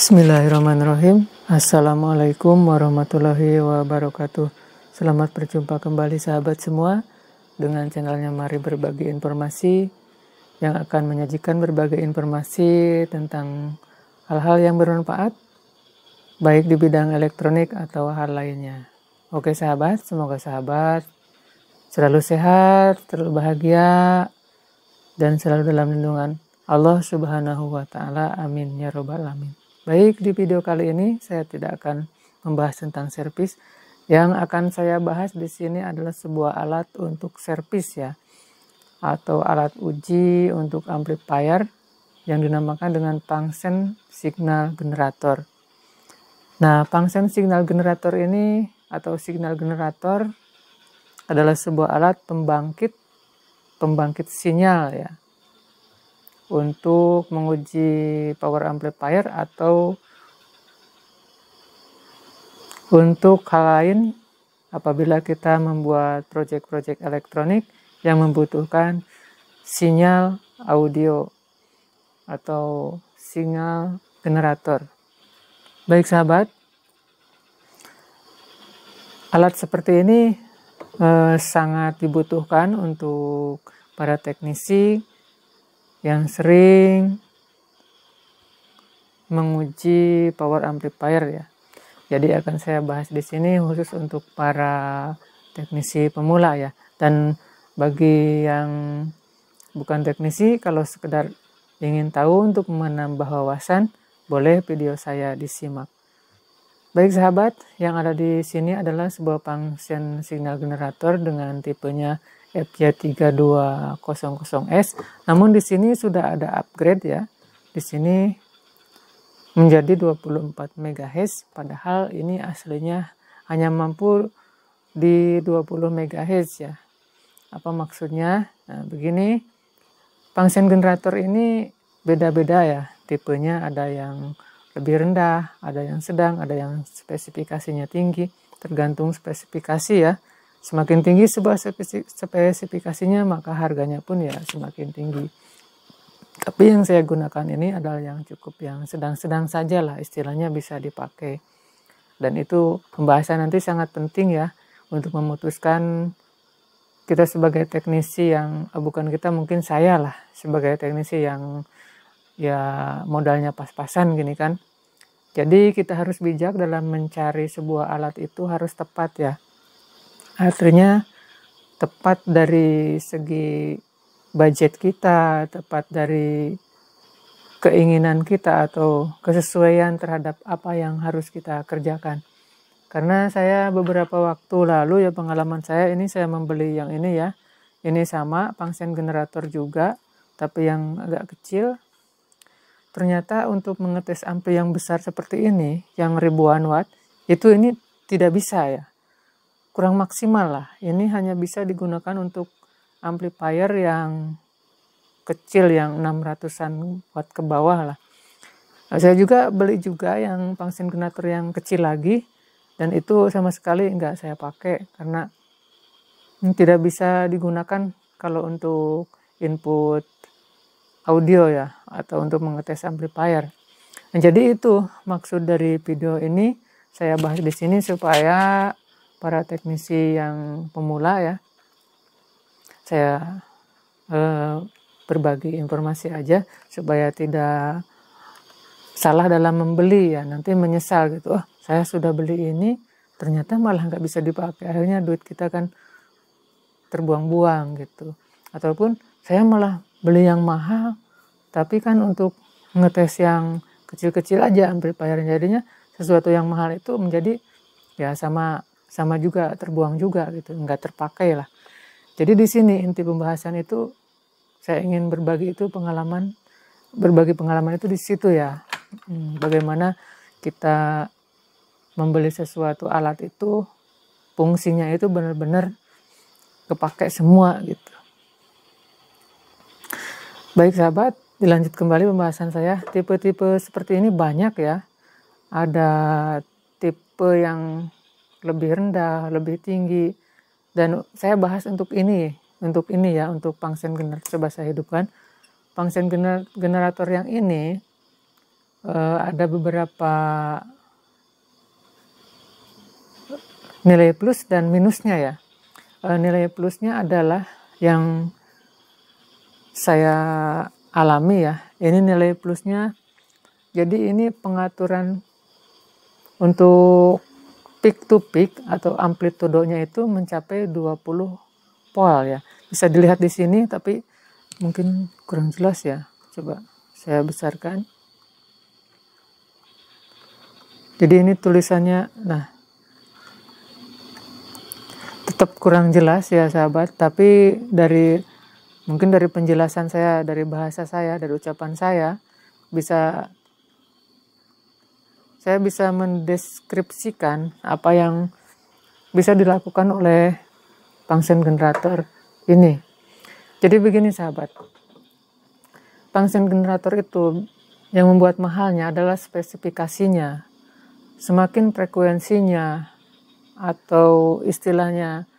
Bismillahirrahmanirrahim. Assalamualaikum warahmatullahi wabarakatuh. Selamat berjumpa kembali sahabat semua dengan channelnya Mari Berbagi Informasi yang akan menyajikan berbagai informasi tentang hal-hal yang bermanfaat baik di bidang elektronik atau hal lainnya. Oke sahabat, semoga sahabat selalu sehat, selalu bahagia, dan selalu dalam lindungan Allah Subhanahu wa Ta'ala. Amin ya Rabbal Alamin. Baik, di video kali ini saya tidak akan membahas tentang servis. Yang akan saya bahas di sini adalah sebuah alat untuk servis ya, atau alat uji untuk amplifier yang dinamakan dengan function signal generator. Nah, function signal generator ini atau signal generator adalah sebuah alat pembangkit sinyal ya, untuk menguji power amplifier atau untuk hal lain apabila kita membuat proyek-proyek elektronik yang membutuhkan sinyal audio atau sinyal generator. Baik sahabat, alat seperti ini sangat dibutuhkan untuk para teknisi yang sering menguji power amplifier ya. Jadi akan saya bahas di sini khusus untuk para teknisi pemula ya. Dan bagi yang bukan teknisi, kalau sekedar ingin tahu untuk menambah wawasan, boleh video saya disimak. Baik sahabat, yang ada di sini adalah sebuah function signal generator dengan tipenya FJ3200S. Namun di sini sudah ada upgrade ya. Di sini menjadi 24 MHz, padahal ini aslinya hanya mampu di 20 MHz ya. Apa maksudnya? Nah, begini. Function generator ini beda-beda ya. Tipenya ada yang lebih rendah, ada yang sedang, ada yang spesifikasinya tinggi, tergantung spesifikasi ya. Semakin tinggi sebuah spesifikasinya, maka harganya pun ya semakin tinggi. Tapi yang saya gunakan ini adalah yang cukup yang sedang-sedang saja lah, istilahnya bisa dipakai. Dan itu pembahasan nanti sangat penting ya, untuk memutuskan kita sebagai teknisi yang, bukan kita, mungkin saya lah, sebagai teknisi yang ya modalnya pas-pasan gini kan. Jadi kita harus bijak dalam mencari sebuah alat, itu harus tepat ya. Artinya tepat dari segi budget kita, tepat dari keinginan kita atau kesesuaian terhadap apa yang harus kita kerjakan. Karena saya beberapa waktu lalu ya, pengalaman saya ini, saya membeli yang ini ya. Ini sama function generator juga, tapi yang agak kecil. Ternyata untuk mengetes ampli yang besar seperti ini, yang ribuan watt, itu ini tidak bisa ya. Kurang maksimal lah. Ini hanya bisa digunakan untuk amplifier yang kecil, yang 600-an watt ke bawah lah. Nah, saya juga beli juga yang function generator yang kecil lagi, dan itu sama sekali enggak saya pakai karena tidak bisa digunakan kalau untuk input audio ya, atau untuk mengetes amplifier. Nah, jadi itu maksud dari video ini, saya bahas di sini supaya para teknisi yang pemula ya, saya berbagi informasi aja supaya tidak salah dalam membeli ya, nanti menyesal gitu. Oh, saya sudah beli ini ternyata malah nggak bisa dipakai, akhirnya duit kita kan terbuang-buang gitu. Ataupun saya malah beli yang mahal tapi kan untuk ngetes yang kecil-kecil aja amplifier, jadinya sesuatu yang mahal itu menjadi ya sama juga terbuang juga gitu, nggak terpakai lah. Jadi di sini inti pembahasan itu saya ingin berbagi itu berbagi pengalaman itu di situ ya. Bagaimana kita membeli sesuatu alat itu fungsinya itu benar-benar kepake semua gitu. Baik sahabat, dilanjut kembali pembahasan saya. Tipe-tipe seperti ini banyak ya. Ada tipe yang lebih rendah, lebih tinggi, dan saya bahas untuk ini ya, untuk function generator. Coba saya hidupkan function generator yang ini ada beberapa nilai plus dan minusnya ya. Nilai plusnya adalah yang saya alami ya. Ini nilai plusnya, jadi ini pengaturan untuk peak to peak atau amplitudonya itu mencapai 20 volt ya. Bisa dilihat di sini tapi mungkin kurang jelas ya. Coba saya besarkan. Jadi ini tulisannya, nah tetap kurang jelas ya sahabat, tapi mungkin dari penjelasan saya, dari bahasa saya, dari ucapan saya bisa mendeskripsikan apa yang bisa dilakukan oleh function generator ini. Jadi begini sahabat, function generator itu yang membuat mahalnya adalah spesifikasinya. Semakin frekuensinya atau istilahnya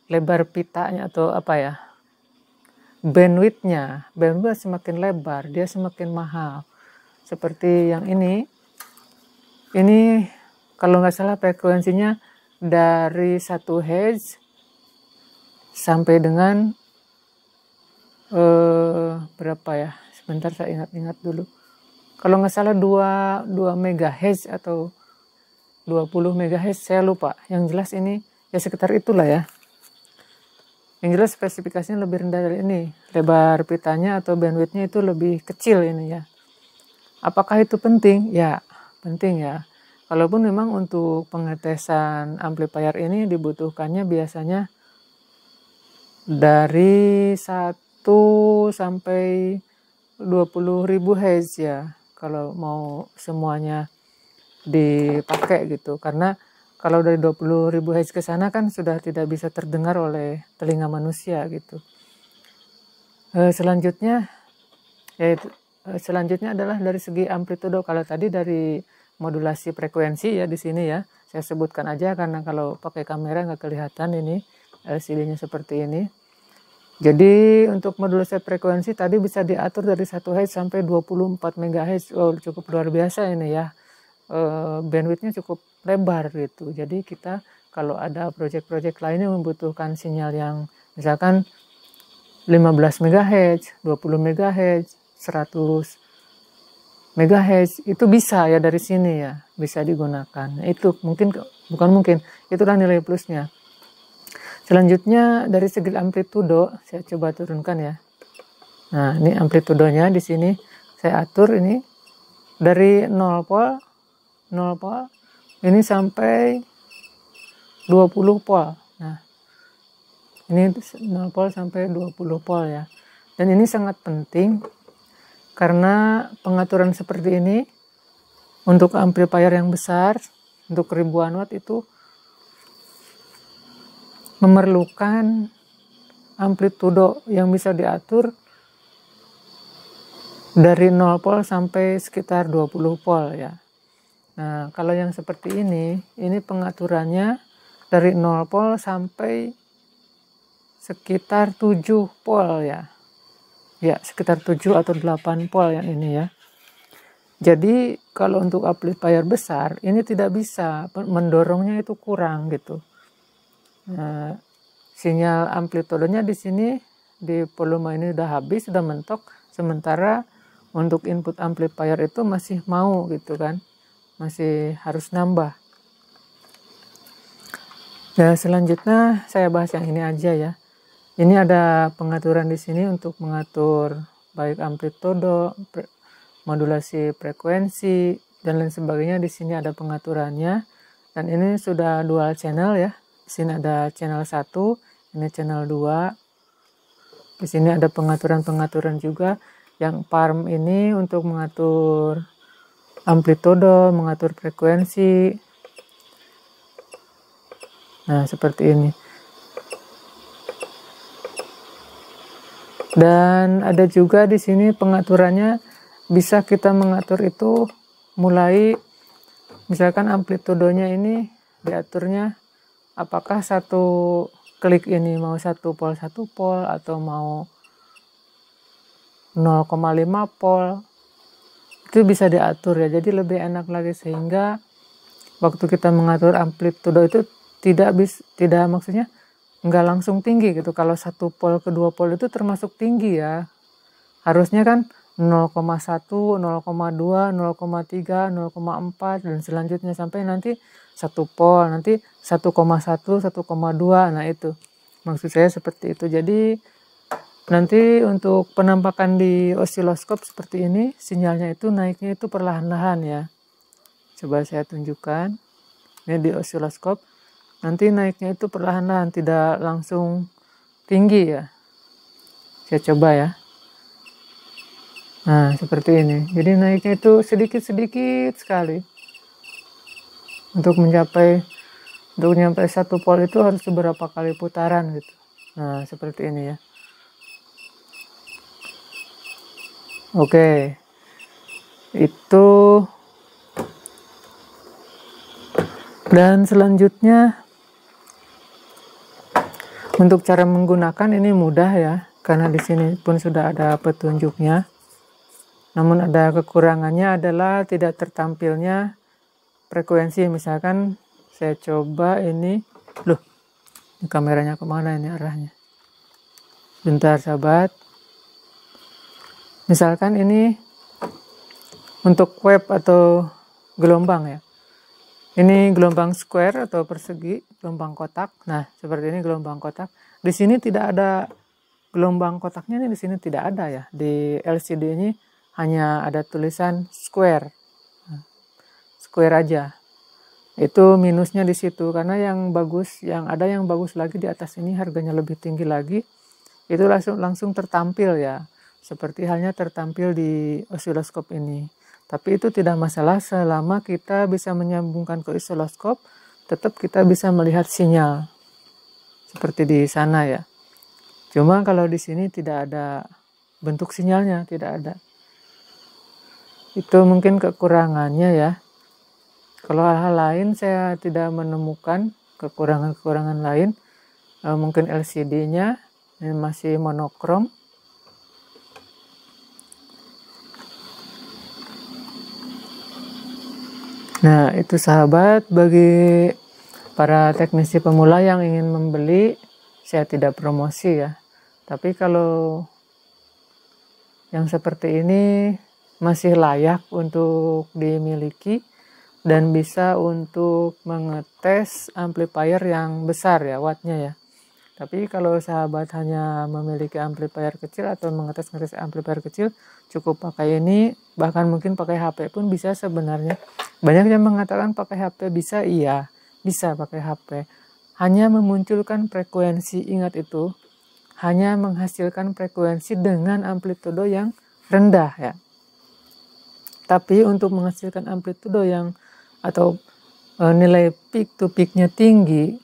lebar pitanya atau apa ya, bandwidth semakin lebar, dia semakin mahal. Seperti yang ini kalau nggak salah frekuensinya dari 1 Hz sampai dengan berapa ya, sebentar saya ingat-ingat dulu, kalau nggak salah 2 MHz atau 20 MHz, saya lupa. Yang jelas ini ya sekitar itulah ya. Yang jelas spesifikasinya lebih rendah dari ini. Lebar pitanya atau bandwidthnya itu lebih kecil ini ya. Apakah itu penting? Ya, penting ya. Walaupun memang untuk pengetesan amplifier ini dibutuhkannya biasanya dari 1 sampai 20.000 Hz ya. Kalau mau semuanya dipakai gitu, karena kalau dari 20.000 Hz ke sana kan sudah tidak bisa terdengar oleh telinga manusia gitu. Selanjutnya adalah dari segi amplitudo. Kalau tadi dari modulasi frekuensi ya, di sini ya saya sebutkan aja karena kalau pakai kamera nggak kelihatan ini LCD-nya seperti ini. Jadi untuk modulasi frekuensi tadi bisa diatur dari 1 Hz sampai 24 MHz. Oh, cukup luar biasa ini ya. Bandwidthnya cukup lebar gitu. Jadi kita kalau ada proyek-proyek lainnya membutuhkan sinyal yang misalkan 15 MHz, 20 MHz, 100 MHz, itu bisa ya dari sini ya, bisa digunakan. Itu itulah nilai plusnya. Selanjutnya dari segi amplitudo, saya coba turunkan ya. Nah, ini amplitudonya di sini saya atur ini dari 0 volt ini sampai 20 volt. Nah, ini 0 volt sampai 20 volt ya. Dan ini sangat penting karena pengaturan seperti ini untuk amplifier yang besar, untuk ribuan watt itu memerlukan amplitudo yang bisa diatur dari 0 volt sampai sekitar 20 volt ya. Nah, kalau yang seperti ini pengaturannya dari 0 volt sampai sekitar 7 volt ya. Ya, sekitar 7 atau 8 volt yang ini ya. Jadi, kalau untuk amplifier besar, ini tidak bisa, mendorongnya itu kurang gitu. Nah, sinyal amplitudenya di sini, di volume ini udah habis, sudah mentok, sementara untuk input amplifier itu masih mau gitu kan. Masih harus nambah. Nah, selanjutnya saya bahas yang ini aja ya. Ini ada pengaturan di sini untuk mengatur baik amplitudo, modulasi frekuensi dan lain sebagainya. Di sini ada pengaturannya. Dan ini sudah dual channel ya. Di sini ada channel 1, ini channel 2. Di sini ada pengaturan-pengaturan juga. Yang PARM ini untuk mengatur amplitudo, mengatur frekuensi. Nah, seperti ini. Dan ada juga di sini pengaturannya, bisa kita mengatur itu mulai misalkan amplitudonya ini diaturnya apakah satu klik ini mau 1 volt atau mau 0,5 volt. itu bisa diatur ya, jadi lebih enak lagi, sehingga waktu kita mengatur amplitudo itu tidak maksudnya nggak langsung tinggi gitu. Kalau 1 pol ke 2 pol itu termasuk tinggi ya, harusnya kan 0,1, 0,2, 0,3, 0,4 dan selanjutnya sampai nanti 1 pol, nanti 1,1, 1,2. Nah itu maksud saya seperti itu. Jadi nanti untuk penampakan di osiloskop seperti ini, sinyalnya itu naiknya itu perlahan-lahan ya. Coba saya tunjukkan. Ini di osiloskop. Nanti naiknya itu perlahan-lahan, tidak langsung tinggi ya. Saya coba ya. Nah, seperti ini. Jadi naiknya itu sedikit-sedikit sekali. Untuk mencapai 1 pol itu harus beberapa kali putaran gitu. Nah, seperti ini ya. Oke. Itu. Dan selanjutnya untuk cara menggunakan ini mudah ya, karena di sini pun sudah ada petunjuknya. Namun ada kekurangannya adalah tidak tertampilnya frekuensi. Misalkan saya coba ini, loh, ini kameranya kemana ini arahnya? Bentar sahabat. Misalkan ini untuk wave atau gelombang ya. Ini gelombang square atau persegi, gelombang kotak. Nah, seperti ini gelombang kotak. Di sini tidak ada gelombang kotaknya, nih di sini tidak ada ya. Di LCD ini hanya ada tulisan square. Square aja. Itu minusnya di situ, karena yang bagus, yang bagus lagi di atas ini harganya lebih tinggi lagi. Itu langsung tertampil ya. Seperti halnya tertampil di osiloskop ini. Tapi itu tidak masalah selama kita bisa menyambungkan ke osiloskop, tetap kita bisa melihat sinyal. Seperti di sana ya. Cuma kalau di sini tidak ada bentuk sinyalnya, tidak ada. Itu mungkin kekurangannya ya. Kalau hal-hal lain saya tidak menemukan kekurangan-kekurangan lain. Mungkin LCD-nya masih monokrom. Nah, itu sahabat, bagi para teknisi pemula yang ingin membeli, saya tidak promosi ya. Tapi kalau yang seperti ini masih layak untuk dimiliki dan bisa untuk mengetes amplifier yang besar ya, wattnya ya. Tapi kalau sahabat hanya memiliki amplifier kecil atau mengetes amplifier kecil, cukup pakai ini, bahkan mungkin pakai HP pun bisa sebenarnya. Banyak yang mengatakan pakai HP bisa, iya, bisa pakai HP. Hanya memunculkan frekuensi, ingat itu, hanya menghasilkan frekuensi dengan amplitudo yang rendah ya. Tapi untuk menghasilkan amplitudo yang atau nilai peak to peaknya tinggi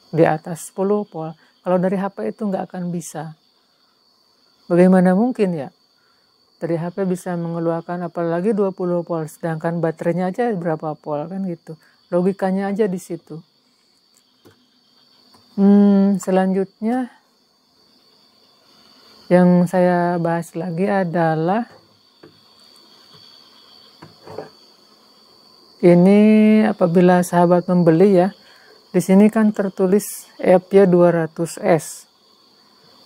di atas 10 volt, kalau dari HP itu nggak akan bisa. Bagaimana mungkin ya? Dari HP bisa mengeluarkan apalagi 20 volt, sedangkan baterainya aja berapa volt kan gitu. Logikanya aja di situ. Selanjutnya yang saya bahas lagi adalah ini apabila sahabat membeli ya. Di sini kan tertulis FY200S.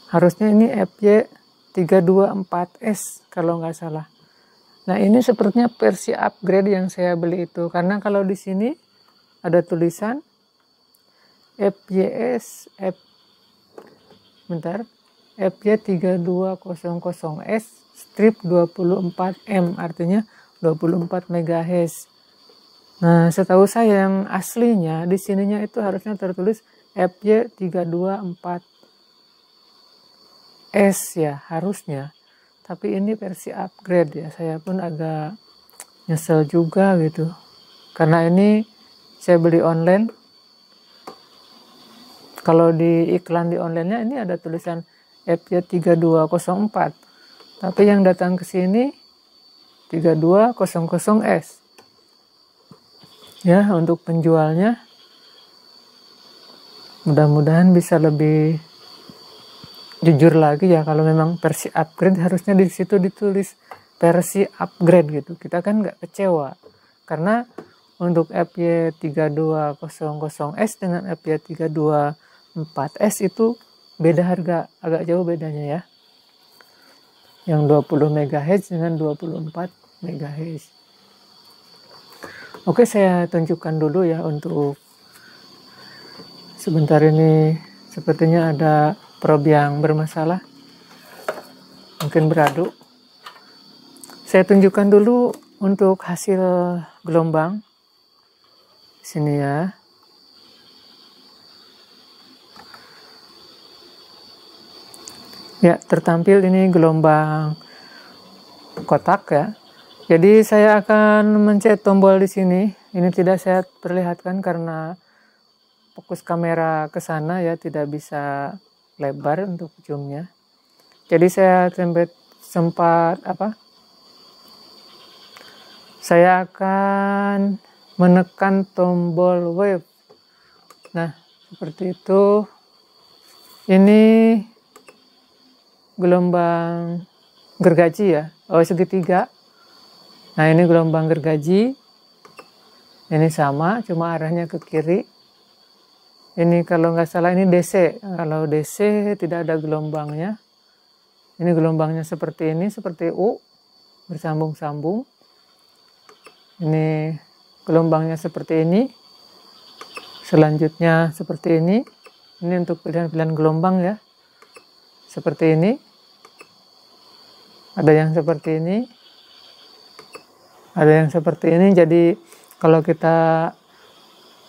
Harusnya ini FY324S kalau nggak salah. Nah, ini sepertinya versi upgrade yang saya beli itu, karena kalau di sini ada tulisan FY3200S strip 24M, artinya 24 MHz. Nah, setahu saya yang aslinya di sininya itu harusnya tertulis FY324S ya, harusnya. Tapi ini versi upgrade ya, saya pun agak nyesel juga gitu. Karena ini saya beli online. Kalau di iklan di online-nya ini ada tulisan FY3204. Tapi yang datang ke sini 3200S. Ya, untuk penjualnya mudah-mudahan bisa lebih jujur lagi ya. Kalau memang versi upgrade harusnya di situ ditulis versi upgrade gitu. Kita kan nggak kecewa karena untuk FY3200S dengan FY324S itu beda harga, agak jauh bedanya ya. Yang 20 MHz dengan 24 MHz. Oke, saya tunjukkan dulu ya untuk sebentar ini. Sepertinya ada probe yang bermasalah, mungkin beradu. Saya tunjukkan dulu untuk hasil gelombang sini ya. Ya, tertampil ini gelombang kotak ya. Jadi saya akan mencet tombol di sini. Ini tidak saya perlihatkan karena fokus kamera ke sana ya, tidak bisa lebar untuk zoomnya. Jadi saya saya akan menekan tombol wave. Nah, seperti itu. Ini gelombang gergaji ya, segitiga. Nah, ini gelombang gergaji. Ini sama, cuma arahnya ke kiri. Ini kalau nggak salah ini DC. Kalau DC tidak ada gelombangnya. Ini gelombangnya seperti ini, seperti U, bersambung-sambung. Ini gelombangnya seperti ini. Selanjutnya seperti ini. Ini untuk pilihan-pilihan gelombang ya. Seperti ini. Ada yang seperti ini. Ada yang seperti ini. Jadi kalau kita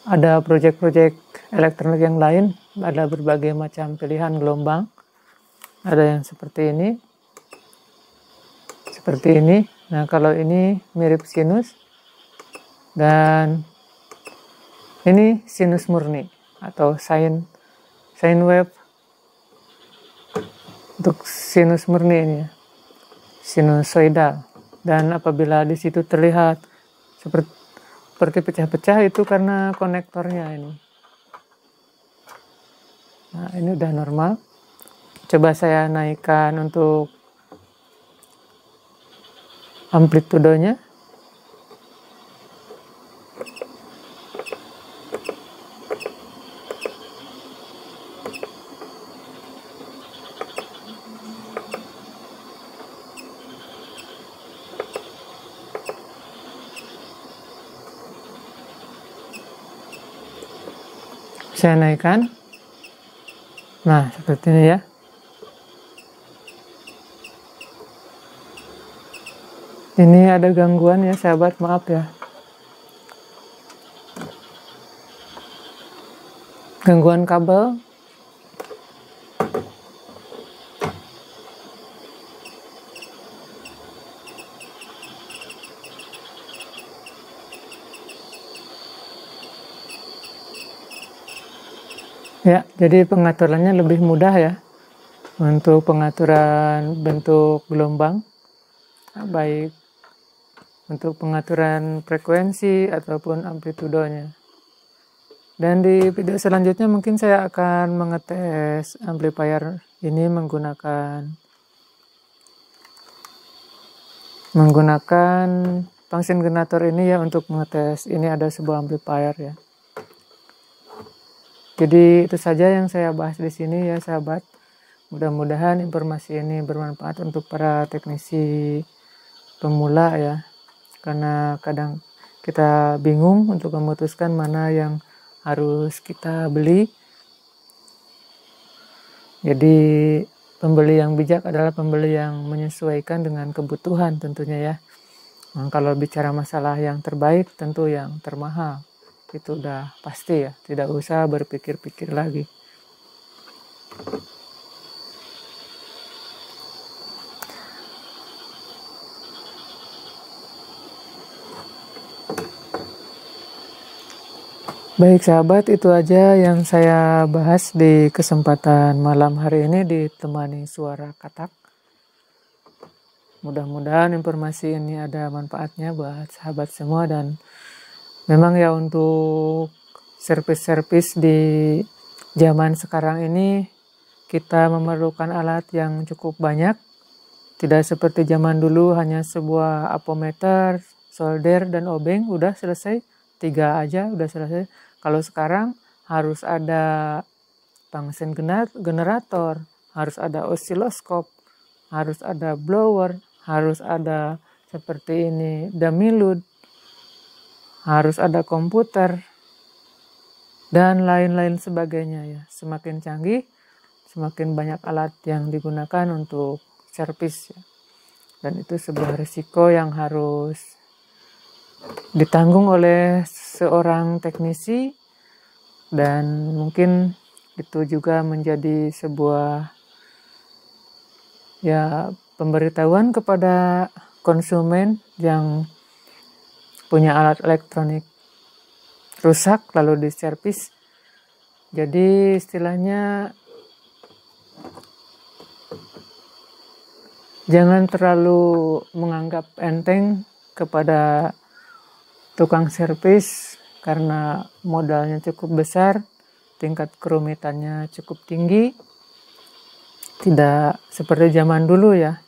ada proyek-proyek elektronik yang lain, ada berbagai macam pilihan gelombang. Ada yang seperti ini. Seperti ini. Nah, kalau ini mirip sinus. Dan ini sinus murni atau sine wave. Untuk sinus murni ini ya. Sinusoidal. Dan apabila di situ terlihat seperti pecah-pecah, itu karena konektornya ini. Nah, ini udah normal. Coba saya naikkan untuk amplitudenya. Saya naikkan. Nah, seperti ini ya. Ini ada gangguan ya, sahabat, maaf ya. Gangguan kabel. Ya, jadi pengaturannya lebih mudah ya. Untuk pengaturan bentuk gelombang, baik untuk pengaturan frekuensi ataupun amplitudenya. Dan di video selanjutnya mungkin saya akan mengetes amplifier ini menggunakan function generator ini ya, untuk mengetes ini ada sebuah amplifier ya. Jadi itu saja yang saya bahas di sini ya, sahabat. Mudah-mudahan informasi ini bermanfaat untuk para teknisi pemula ya. Karena kadang kita bingung untuk memutuskan mana yang harus kita beli. Jadi pembeli yang bijak adalah pembeli yang menyesuaikan dengan kebutuhan tentunya ya. Nah, kalau bicara masalah yang terbaik, tentu yang termahal. Itu udah pasti ya, tidak usah berpikir-pikir lagi. Baik sahabat, itu aja yang saya bahas di kesempatan malam hari ini ditemani suara katak. Mudah-mudahan informasi ini ada manfaatnya buat sahabat semua, dan memang ya untuk servis-servis di zaman sekarang ini kita memerlukan alat yang cukup banyak Tidak seperti zaman dulu hanya sebuah apometer, solder, dan obeng, udah selesai. 3 aja udah selesai. Kalau sekarang harus ada function generator, harus ada osiloskop, harus ada blower, harus ada seperti ini dummy load, harus ada komputer, dan lain-lain sebagainya ya. Semakin canggih, semakin banyak alat yang digunakan untuk servis ya. Dan itu sebuah risiko yang harus ditanggung oleh seorang teknisi, dan mungkin itu juga menjadi sebuah ya pemberitahuan kepada konsumen yang punya alat elektronik rusak lalu diservis. Jadi istilahnya jangan terlalu menganggap enteng kepada tukang servis karena modalnya cukup besar, tingkat kerumitannya cukup tinggi. Tidak seperti zaman dulu ya.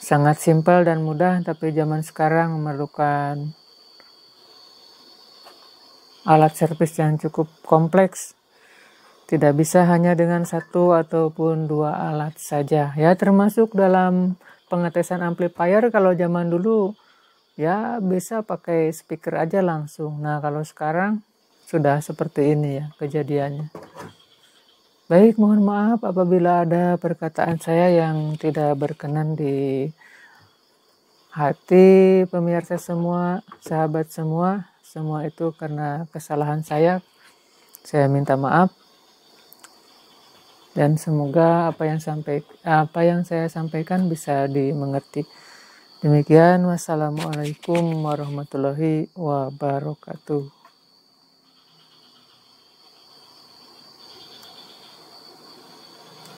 Sangat simpel dan mudah, tapi zaman sekarang memerlukan alat servis yang cukup kompleks. Tidak bisa hanya dengan 1 ataupun 2 alat saja. Ya, termasuk dalam pengetesan amplifier kalau zaman dulu ya bisa pakai speaker aja langsung. Nah, kalau sekarang sudah seperti ini ya kejadiannya. Baik, mohon maaf apabila ada perkataan saya yang tidak berkenan di hati pemirsa semua, sahabat semua. Semua itu karena kesalahan saya. Saya minta maaf. Dan semoga apa yang saya sampaikan bisa dimengerti. Demikian, wassalamualaikum warahmatullahi wabarakatuh.